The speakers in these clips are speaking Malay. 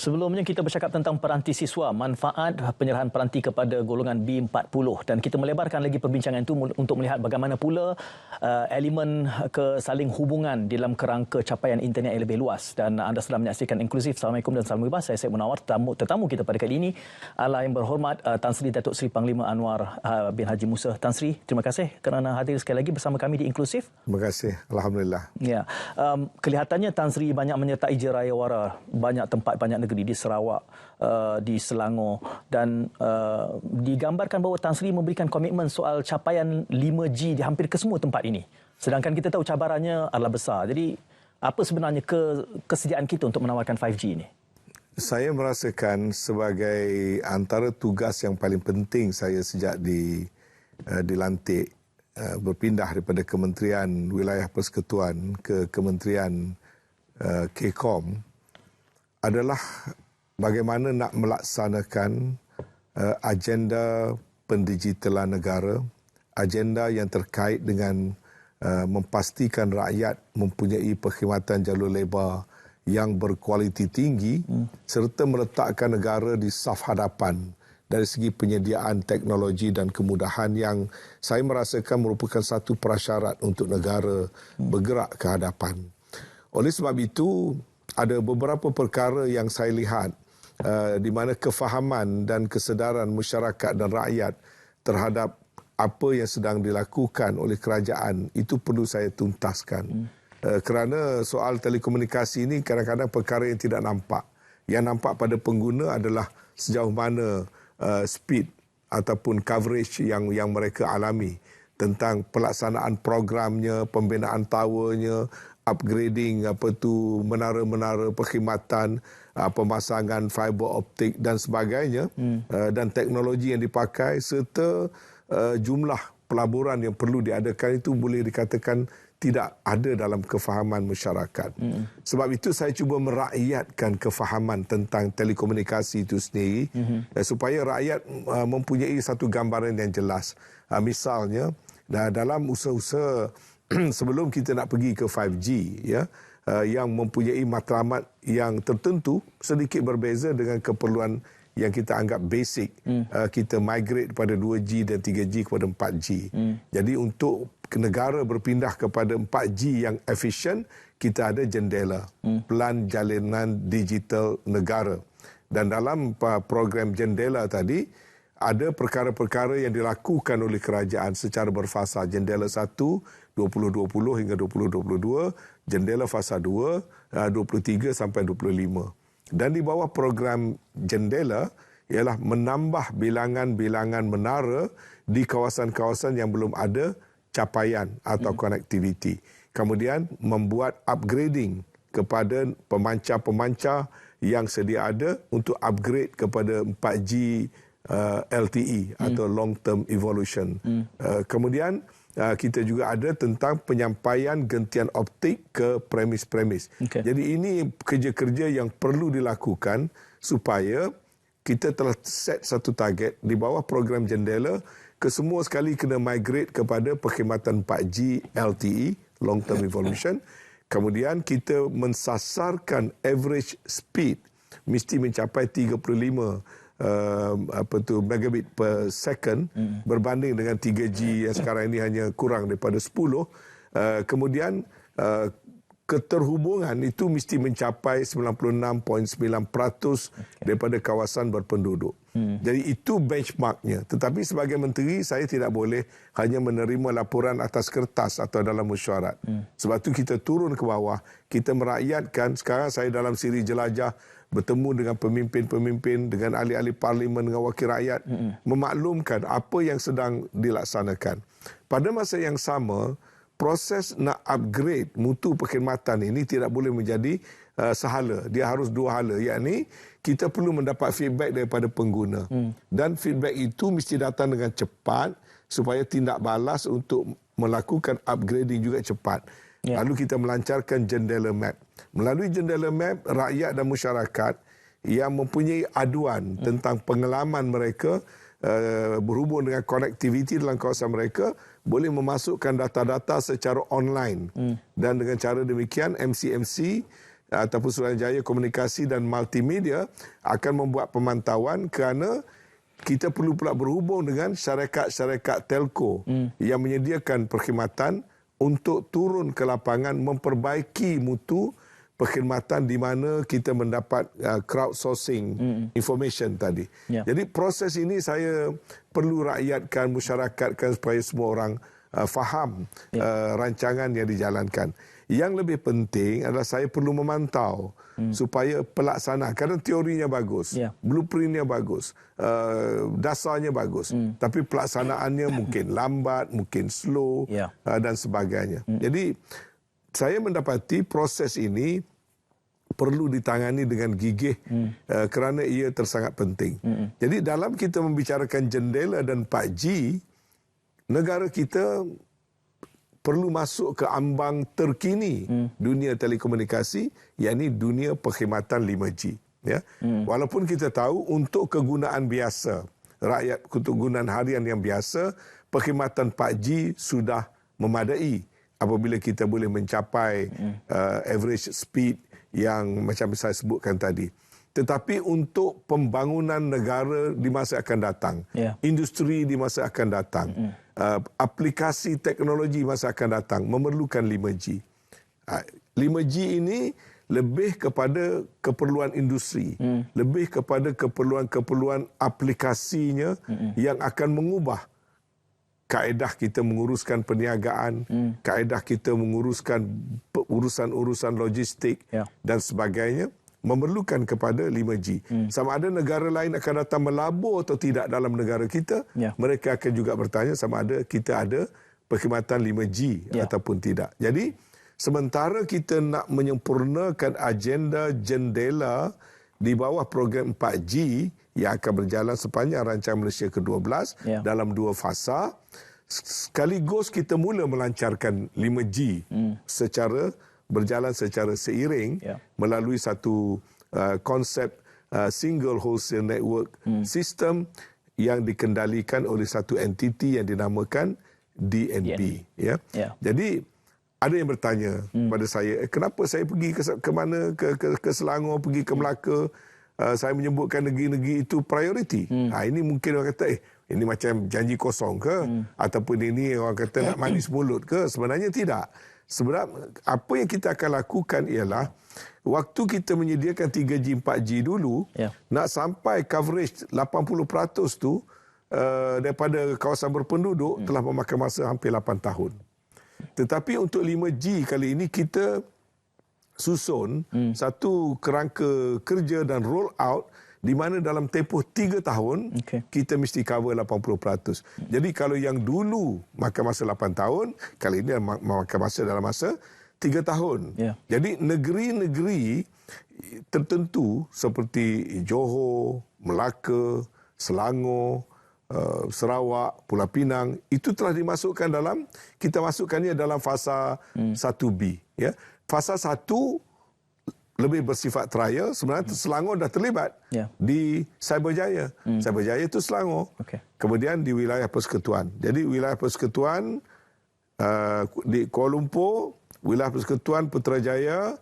Sebelumnya kita bercakap tentang peranti siswa, manfaat penyerahan peranti kepada golongan B40 dan kita melebarkan lagi perbincangan itu untuk melihat bagaimana pula elemen kesaling hubungan dalam kerangka capaian internet yang lebih luas. Dan anda sedang menyaksikan Inklusif. Assalamualaikum dan salam bebas. Saya Syed Munawar, tetamu kita pada kali ini adalah yang berhormat Tan Sri Datuk Seri Panglima Anwar bin Haji Musa. Tan Sri, terima kasih kerana hadir sekali lagi bersama kami di Inklusif. Terima kasih. Alhamdulillah. Ya, kelihatannya Tan Sri banyak menyertai Jerayawara, banyak tempat, banyak negeri di Sarawak, di Selangor dan digambarkan bahawa Tan Sri memberikan komitmen soal capaian 5G di hampir ke semua tempat ini. Sedangkan kita tahu cabarannya adalah besar. Jadi apa sebenarnya kesediaan kita untuk menawarkan 5G ini? Saya merasakan sebagai antara tugas yang paling penting saya sejak dilantik, berpindah daripada Kementerian Wilayah Persekutuan ke Kementerian KCOM adalah bagaimana nak melaksanakan agenda pendigitalan negara, agenda yang terkait dengan memastikan rakyat mempunyai perkhidmatan jalur lebar yang berkualiti tinggi serta meletakkan negara di saf hadapan dari segi penyediaan teknologi dan kemudahan yang saya merasakan merupakan satu prasyarat untuk negara bergerak ke hadapan. Oleh sebab itu, ada beberapa perkara yang saya lihat di mana kefahaman dan kesedaran masyarakat dan rakyat terhadap apa yang sedang dilakukan oleh kerajaan itu perlu saya tuntaskan. Kerana soal telekomunikasi ini kadang-kadang perkara yang tidak nampak. Yang nampak pada pengguna adalah sejauh mana speed ataupun coverage yang mereka alami tentang pelaksanaan programnya, pembinaan towernya, upgrading menara-menara perkhidmatan, pemasangan fiber optik dan sebagainya, dan teknologi yang dipakai serta jumlah pelaburan yang perlu diadakan itu boleh dikatakan tidak ada dalam kefahaman masyarakat. Sebab itu saya cuba merakyatkan kefahaman tentang telekomunikasi itu sendiri supaya rakyat mempunyai satu gambaran yang jelas. Misalnya dalam usaha-usaha sebelum kita nak pergi ke 5G ya, yang mempunyai matlamat yang tertentu sedikit berbeza dengan keperluan yang kita anggap basic, kita migrate daripada 2G dan 3G kepada 4G. Jadi untuk negara berpindah kepada 4G yang efisien, kita ada jendela, Pelan Jalinan Digital Negara. Dan dalam program jendela tadi, ada perkara-perkara yang dilakukan oleh kerajaan secara berfasa. Jendela 1, 2020 hingga 2022, jendela fasa 2, 23 sampai 25. Dan di bawah program jendela ialah menambah bilangan-bilangan menara di kawasan-kawasan yang belum ada capaian atau konektiviti. Kemudian membuat upgrading kepada pemancar-pemancar yang sedia ada untuk upgrade kepada 4G LTE atau long term evolution. Kemudian kita juga ada tentang penyampaian gentian optik ke premis-premis. Jadi ini kerja-kerja yang perlu dilakukan supaya kita telah set satu target di bawah program jendela, kesemua sekali kena migrate kepada perkhidmatan 4G LTE, long term evolution. Kemudian kita mensasarkan average speed mesti mencapai 35 megabit per second berbanding dengan 3G yang sekarang ini hanya kurang daripada 10. Kemudian keterhubungan itu mesti mencapai 96.9% daripada kawasan berpenduduk. Jadi itu benchmarknya. Tetapi sebagai menteri saya tidak boleh hanya menerima laporan atas kertas atau dalam mesyuarat. Sebab itu kita turun ke bawah, kita merakyatkan. Sekarang saya dalam siri jelajah bertemu dengan pemimpin-pemimpin, dengan ahli-ahli parlimen, dengan wakil rakyat, memaklumkan apa yang sedang dilaksanakan. Pada masa yang sama, proses nak upgrade mutu perkhidmatan ini tidak boleh menjadi sehala. Dia harus dua hala, yakni kita perlu mendapat feedback daripada pengguna. Dan feedback itu mesti datang dengan cepat supaya tindak balas untuk melakukan upgrading juga cepat. Lalu kita melancarkan jendela map. Melalui jendela map, rakyat dan masyarakat yang mempunyai aduan tentang pengalaman mereka berhubung dengan konektiviti dalam kawasan mereka boleh memasukkan data-data secara online. Dan dengan cara demikian MCMC ataupun Suruhanjaya Komunikasi dan Multimedia akan membuat pemantauan kerana kita perlu pula berhubung dengan syarikat-syarikat telco yang menyediakan perkhidmatan untuk turun ke lapangan memperbaiki mutu perkhidmatan di mana kita mendapat crowdsourcing information tadi. Ya. Jadi proses ini saya perlu rakyatkan, musyarakatkan supaya semua orang faham rancangan yang dijalankan. Yang lebih penting adalah saya perlu memantau supaya pelaksanaan, kerana teorinya bagus, blueprintnya bagus, dasarnya bagus, tapi pelaksanaannya mungkin lambat, mungkin slow dan sebagainya. Jadi saya mendapati proses ini perlu ditangani dengan gigih kerana ia tersangat penting. Jadi dalam kita membicarakan jendela dan 4G, negara kita perlu masuk ke ambang terkini dunia telekomunikasi, yakni dunia perkhidmatan 5G. Ya. Walaupun kita tahu untuk kegunaan biasa, rakyat untuk kegunaan harian yang biasa, perkhidmatan 4G sudah memadai apabila kita boleh mencapai average speed yang macam saya sebutkan tadi. Tetapi untuk pembangunan negara di masa akan datang, industri di masa akan datang, aplikasi teknologi masa akan datang memerlukan 5G. 5G ini lebih kepada keperluan industri, lebih kepada keperluan-keperluan aplikasinya yang akan mengubah kaedah kita menguruskan perniagaan, kaedah kita menguruskan urusan-urusan logistik dan sebagainya, memerlukan kepada 5G. Sama ada negara lain akan datang melabur atau tidak dalam negara kita, mereka akan juga bertanya sama ada kita ada perkhidmatan 5G ataupun tidak. Jadi, sementara kita nak menyempurnakan agenda jendela di bawah program 4G yang akan berjalan sepanjang rancangan Malaysia ke-12 dalam 2 fasa, sekaligus kita mula melancarkan 5G berjalan secara seiring melalui satu konsep single wholesale network system yang dikendalikan oleh satu entiti yang dinamakan DNB. Jadi ada yang bertanya pada saya, kenapa saya pergi ke mana, ke Selangor, pergi ke Melaka, saya menyebutkan negeri-negeri itu prioriti. Ini mungkin orang kata, ini macam janji kosong ke? Ataupun ini orang kata nak manis mulut ke? Sebenarnya tidak. Sebab apa yang kita akan lakukan ialah waktu kita menyediakan 3G, 4G dulu, nak sampai coverage 80% tu daripada kawasan berpenduduk telah memakan masa hampir 8 tahun. Tetapi untuk 5G kali ini kita susun satu kerangka kerja dan roll out di mana dalam tempoh 3 tahun kita mesti cover 80%. Jadi kalau yang dulu makan masa 8 tahun, kali ini makan masa dalam masa 3 tahun. Jadi negeri-negeri tertentu seperti Johor, Melaka, Selangor, Sarawak, Pulau Pinang, itu telah dimasukkan dalam, kita masukkannya dalam fasa 1B. Fasa 1 lebih bersifat trial. Sebenarnya Selangor dah terlibat di Cyberjaya. Cyberjaya itu Selangor. Kemudian di wilayah Persekutuan. Jadi wilayah Persekutuan di Kuala Lumpur, wilayah Persekutuan Putrajaya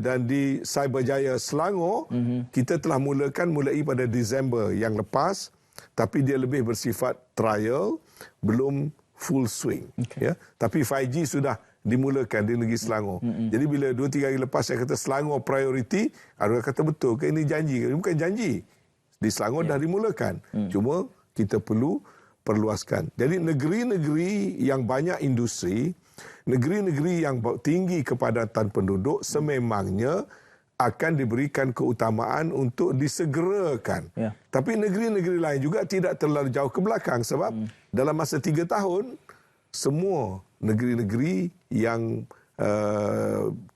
dan di Cyberjaya Selangor, kita telah mulai pada Disember yang lepas, tapi dia lebih bersifat trial, belum full swing. Tapi 5G sudah dimulakan di negeri Selangor. Jadi bila 2-3 hari lepas saya kata Selangor prioriti, orang kata betul ke ini janji ke? Bukan janji. Di Selangor dah dimulakan. Cuma kita perlu perluaskan. Jadi negeri-negeri yang banyak industri, negeri-negeri yang tinggi kepadatan penduduk sememangnya akan diberikan keutamaan untuk disegerakan. Tapi negeri-negeri lain juga tidak terlalu jauh ke belakang sebab dalam masa 3 tahun semua negeri-negeri yang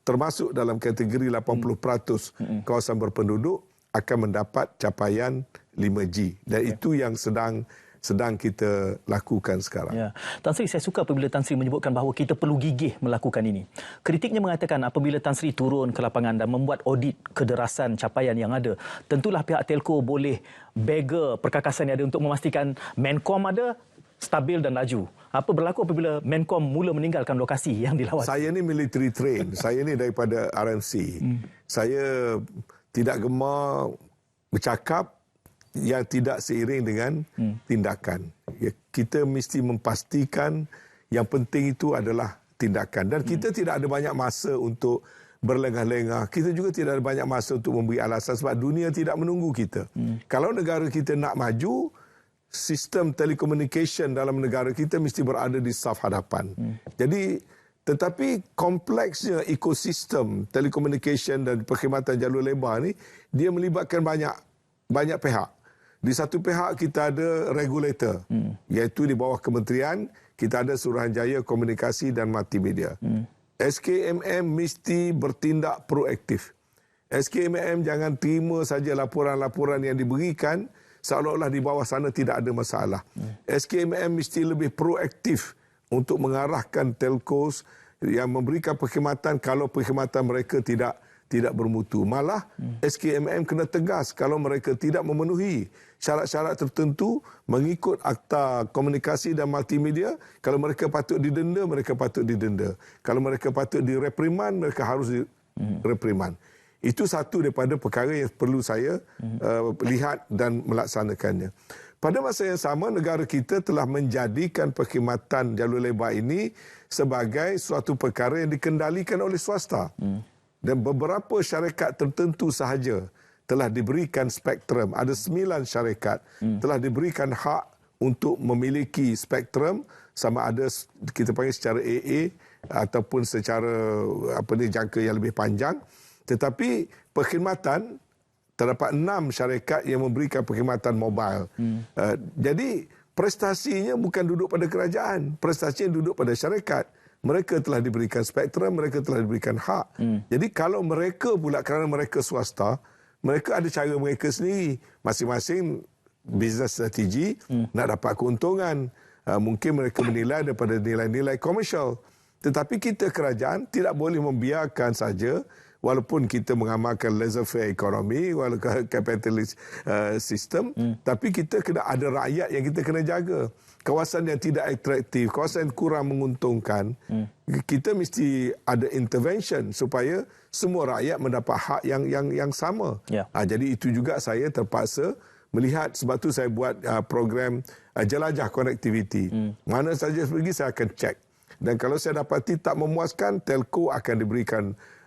termasuk dalam kategori 80% kawasan berpenduduk akan mendapat capaian 5G. Dan itu yang sedang kita lakukan sekarang. Tan Sri, saya suka apabila Tan Sri menyebutkan bahawa kita perlu gigih melakukan ini. Kritiknya mengatakan apabila Tan Sri turun ke lapangan dan membuat audit kederasan capaian yang ada, tentulah pihak telco boleh beggar perkakasan yang ada untuk memastikan Menkom ada, stabil dan laju. Apa berlaku apabila Menkom mula meninggalkan lokasi yang dilawat? Saya ni military train. Saya ni daripada RMC. Saya tidak gemar bercakap yang tidak seiring dengan tindakan. Ya, kita mesti memastikan yang penting itu adalah tindakan. Dan kita tidak ada banyak masa untuk berlengah-lengah. Kita juga tidak ada banyak masa untuk memberi alasan sebab dunia tidak menunggu kita. Kalau negara kita nak maju, sistem telekomunikasi dalam negara kita mesti berada di saf hadapan. Jadi, tetapi kompleksnya ekosistem telekomunikasi dan perkhidmatan jalur lebar ni, dia melibatkan banyak pihak. Di satu pihak kita ada regulator, iaitu di bawah kementerian, kita ada Suruhanjaya Komunikasi dan Multimedia. SKMM mesti bertindak proaktif. SKMM jangan terima saja laporan-laporan yang diberikan seolah-olah di bawah sana tidak ada masalah. SKMM mesti lebih proaktif untuk mengarahkan telcos yang memberikan perkhidmatan kalau perkhidmatan mereka tidak bermutu. Malah SKMM kena tegas kalau mereka tidak memenuhi syarat-syarat tertentu mengikut Akta Komunikasi dan Multimedia. Kalau mereka patut didenda, mereka patut didenda. Kalau mereka patut direprimand, mereka harus direprimand. Itu satu daripada perkara yang perlu saya lihat dan melaksanakannya. Pada masa yang sama, negara kita telah menjadikan perkhidmatan jalur lebar ini sebagai suatu perkara yang dikendalikan oleh swasta. Dan beberapa syarikat tertentu sahaja telah diberikan spektrum. Ada 9 syarikat telah diberikan hak untuk memiliki spektrum, sama ada kita panggil secara AA ataupun secara jangka yang lebih panjang. Tetapi perkhidmatan, terdapat 6 syarikat yang memberikan perkhidmatan mobile. Jadi prestasinya bukan duduk pada kerajaan, prestasinya duduk pada syarikat. Mereka telah diberikan spektrum, mereka telah diberikan hak. Jadi kalau mereka pula, kerana mereka swasta, mereka ada cara mereka sendiri. Masing-masing bisnes strategi nak dapat keuntungan. Mungkin mereka menilai daripada nilai-nilai komersial. Tetapi kita kerajaan tidak boleh membiarkan saja, walaupun kita mengamalkan laissez-faire ekonomi, walaupun capitalist system, tapi kita kena ada rakyat yang kita kena jaga. Kawasan yang tidak atraktif, kawasan yang kurang menguntungkan, kita mesti ada intervention supaya semua rakyat mendapat hak yang sama. Jadi itu juga saya terpaksa melihat, sebab tu saya buat program jelajah konektiviti. Mana saja pergi saya akan cek. Dan kalau saya dapati tak memuaskan, telco akan diberikan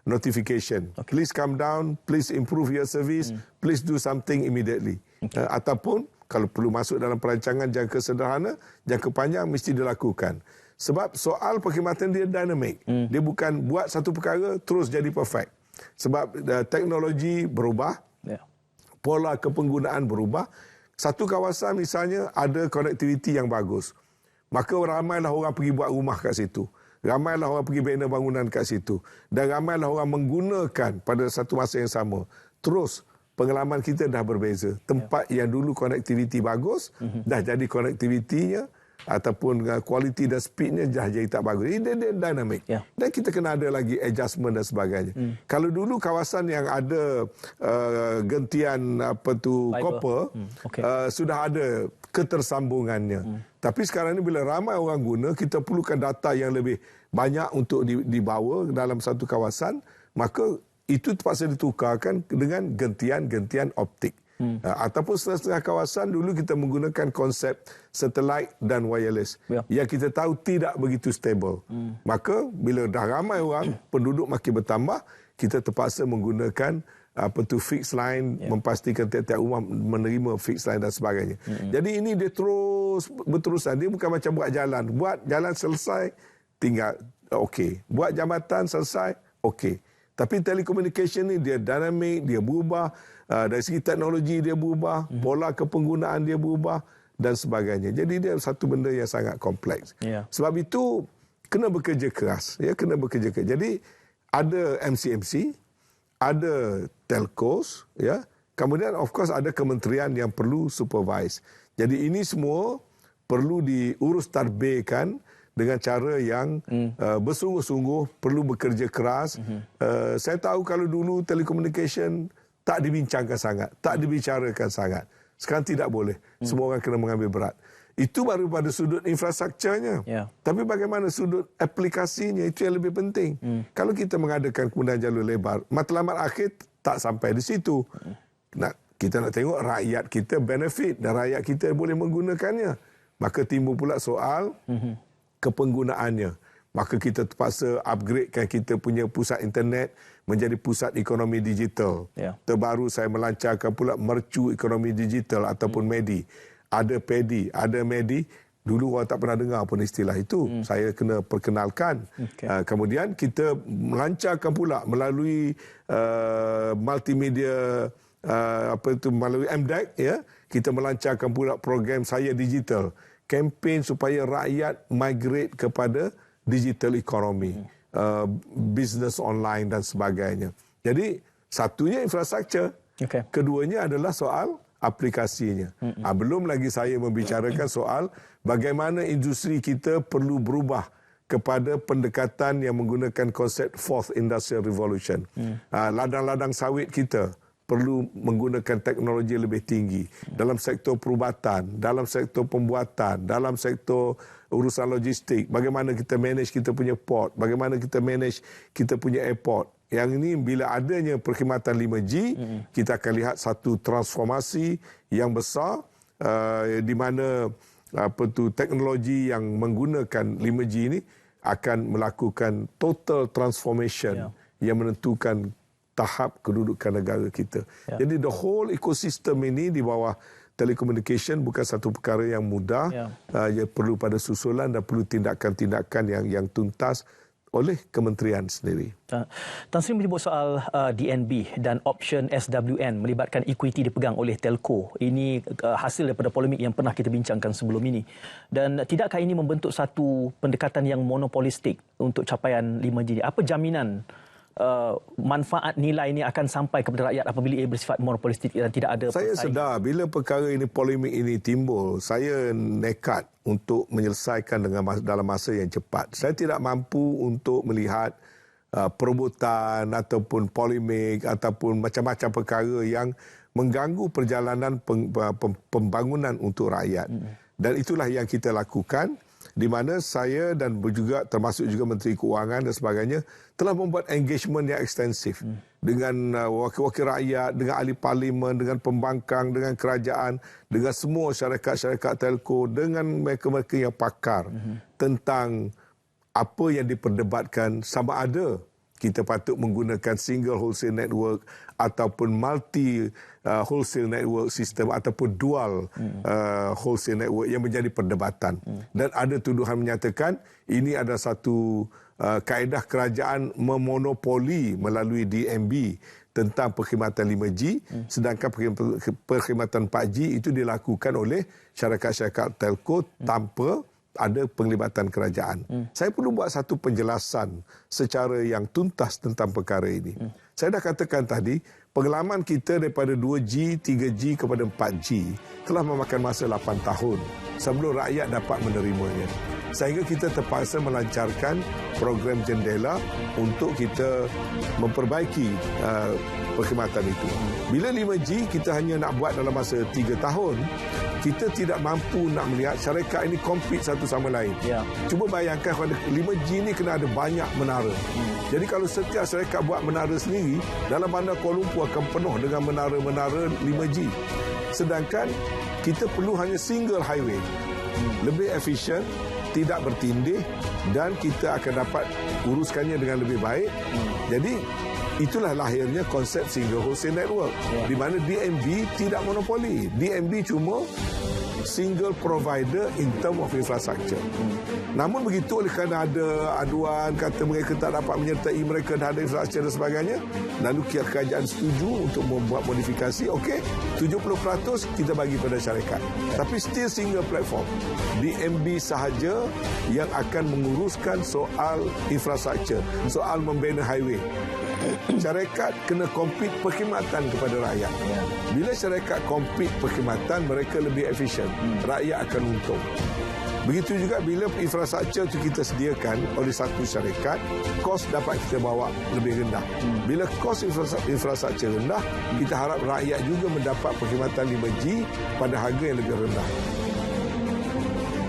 notification. Please come down, please improve your service, please do something immediately. Ataupun kalau perlu masuk dalam perancangan jangka sederhana, jangka panjang mesti dilakukan. Sebab soal perkhidmatan dia dynamic. Dia bukan buat satu perkara terus jadi perfect. Sebab teknologi berubah, pola kepenggunaan berubah. Satu kawasan misalnya ada konektiviti yang bagus, maka ramailah orang pergi buat rumah kat situ. Ramailah orang pergi bina bangunan kat situ. Dan ramailah orang menggunakan pada satu masa yang sama. Terus pengalaman kita dah berbeza. Tempat yang dulu konektiviti bagus, dah jadi konektivitinya ataupun kualiti dan speednya dah jadi tak bagus. Ini dia dynamic. Dan kita kena ada lagi adjustment dan sebagainya. Kalau dulu kawasan yang ada gentian copper, sudah ada ketersambungannya. Tapi sekarang ni bila ramai orang guna, kita perlukan data yang lebih banyak untuk dibawa dalam satu kawasan, maka itu terpaksa ditukarkan dengan gentian optik. Ataupun setengah kawasan dulu kita menggunakan konsep satellite dan wireless yang kita tahu tidak begitu stable. Maka bila dah ramai orang, penduduk makin bertambah, kita terpaksa menggunakan fixed line, memastikan tiap-tiap rumah menerima fixed line dan sebagainya. Jadi ini dia terus berterusan. Dia bukan macam buat jalan. Buat jalan selesai, tinggal okey. Buat jambatan selesai, okey. Tapi telekomunikasi ni dia dinamik, dia berubah. Dari segi teknologi dia berubah, pola kepenggunaan dia berubah dan sebagainya. Jadi dia satu benda yang sangat kompleks. Sebab itu kena bekerja keras. Kena bekerja keras. Jadi ada MCMC, ada telcos, kemudian of course ada kementerian yang perlu supervise. Jadi ini semua perlu diurus tadbirkan dengan cara yang bersungguh-sungguh, perlu bekerja keras. Saya tahu kalau dulu telekomunikasi tak dibincangkan sangat, tak dibicarakan sangat. Sekarang tidak boleh. Semua orang kena mengambil berat. Itu baru pada sudut infrastrukturnya. Tapi bagaimana sudut aplikasinya, itu yang lebih penting. Kalau kita mengadakan kemudahan jalur lebar, matlamat akhir tak sampai di situ. Kita nak tengok rakyat kita benefit dan rakyat kita boleh menggunakannya. Maka timbul pula soal kepenggunaannya. Maka kita terpaksa upgradekan kita punya pusat internet menjadi pusat ekonomi digital. Terbaru saya melancarkan pula mercu ekonomi digital ataupun MEDI. Ada PEDI, ada MEDI. Dulu orang tak pernah dengar pun istilah itu. Saya kena perkenalkan. Kemudian kita melancarkan pula melalui multimedia, melalui MDEC, ya, kita melancarkan pula program Saya Digital. Kempen supaya rakyat migrate kepada digital economy, business online dan sebagainya. Jadi, satunya infrastruktur. Keduanya adalah soal aplikasinya. Belum lagi saya membicarakan soal bagaimana industri kita perlu berubah kepada pendekatan yang menggunakan konsep Fourth Industrial Revolution. Ladang-ladang sawit kita perlu menggunakan teknologi lebih tinggi dalam sektor perubatan, dalam sektor pembuatan, dalam sektor urusan logistik, bagaimana kita manage kita punya port, bagaimana kita manage kita punya airport. Yang ini bila adanya perkhidmatan 5G, kita akan lihat satu transformasi yang besar di mana teknologi yang menggunakan 5G ini akan melakukan total transformation yang menentukan tahap kedudukan negara kita. Jadi the whole ecosystem ini di bawah telekomunikasi bukan satu perkara yang mudah. Ia perlu pada susulan dan perlu tindakan-tindakan yang tuntas oleh kementerian sendiri. Tan Sri menyebut soal DNB dan option SWN melibatkan equity dipegang oleh telco. Ini hasil daripada polemik yang pernah kita bincangkan sebelum ini. Dan tidakkah ini membentuk satu pendekatan yang monopolistik untuk capaian 5G? Apa jaminan manfaat nilai ini akan sampai kepada rakyat apabila ia bersifat monopolistik dan tidak ada persaingan? Saya sedar bila perkara ini, polemik ini timbul, saya nekat untuk menyelesaikan dalam masa yang cepat. Saya tidak mampu untuk melihat perebutan ataupun polemik ataupun macam-macam perkara yang mengganggu perjalanan pembangunan untuk rakyat. Dan itulah yang kita lakukan, di mana saya dan juga termasuk juga Menteri Keuangan dan sebagainya telah membuat engagement yang ekstensif dengan wakil-wakil rakyat, dengan ahli parlimen, dengan pembangkang, dengan kerajaan, dengan semua syarikat-syarikat telco, dengan mereka-mereka yang pakar tentang apa yang diperdebatkan, sama ada kita patut menggunakan single wholesale network ataupun multi wholesale network system ataupun dual wholesale network yang menjadi perdebatan. Dan ada tuduhan menyatakan ini adalah satu kaedah kerajaan memonopoli melalui DNB tentang perkhidmatan 5G, sedangkan perkhidmatan 4G itu dilakukan oleh syarikat-syarikat telco tanpa ada penglibatan kerajaan. Saya perlu buat satu penjelasan secara yang tuntas tentang perkara ini. Saya dah katakan tadi, pengalaman kita daripada 2G, 3G kepada 4G telah memakan masa 8 tahun sebelum rakyat dapat menerimanya. Sehingga kita terpaksa melancarkan program jendela untuk kita memperbaiki perkhidmatan itu. Bila 5G kita hanya nak buat dalam masa 3 tahun, kita tidak mampu nak melihat syarikat ini compete satu sama lain. Cuba bayangkan pada 5G ini kena ada banyak menara. Jadi kalau setiap syarikat buat menara sendiri, dalam bandar Kuala Lumpur akan penuh dengan menara-menara 5G. Sedangkan kita perlu hanya single highway. Lebih efisien, tidak bertindih dan kita akan dapat uruskannya dengan lebih baik. Jadi itulah lahirnya konsep single wholesale network di mana DNB tidak monopoli. DNB cuma single provider in term of infrastructure. Namun begitu, oleh kerana ada aduan kata mereka tak dapat menyertai mereka dah ada infrastruktur dan sebagainya, lalu kerajaan setuju untuk membuat modifikasi. Okey, 70% kita bagi pada syarikat. Tapi still single platform. DNB sahaja yang akan menguruskan soal infrastruktur, soal membina highway. Syarikat kena compete perkhidmatan kepada rakyat. Bila syarikat compete perkhidmatan, mereka lebih efisien. Rakyat akan untung. Begitu juga bila infrastruktur itu kita sediakan oleh satu syarikat, kos dapat kita bawa lebih rendah. Bila kos infrastruktur rendah, kita harap rakyat juga mendapat perkhidmatan 5G pada harga yang lebih rendah.